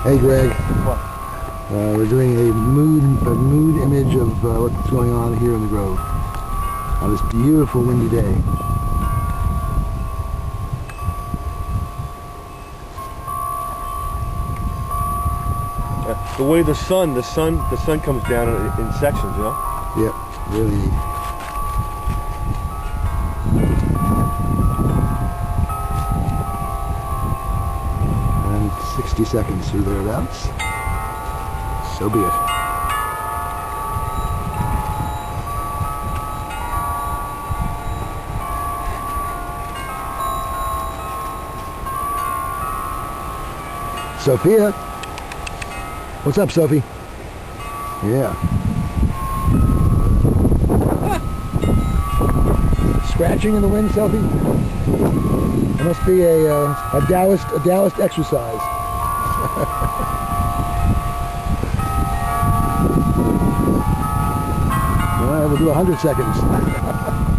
Hey Greg, What? we're doing a mood image of what's going on here in the Grove on this beautiful windy day. The way the sun comes down in sections, you know? Yep, really neat. And 60 seconds or thereabouts. So be it. Sophia? What's up, Sophie? Yeah. Scratching in the wind, Sophie? It must be a Taoist exercise. All right, we'll do 100 seconds.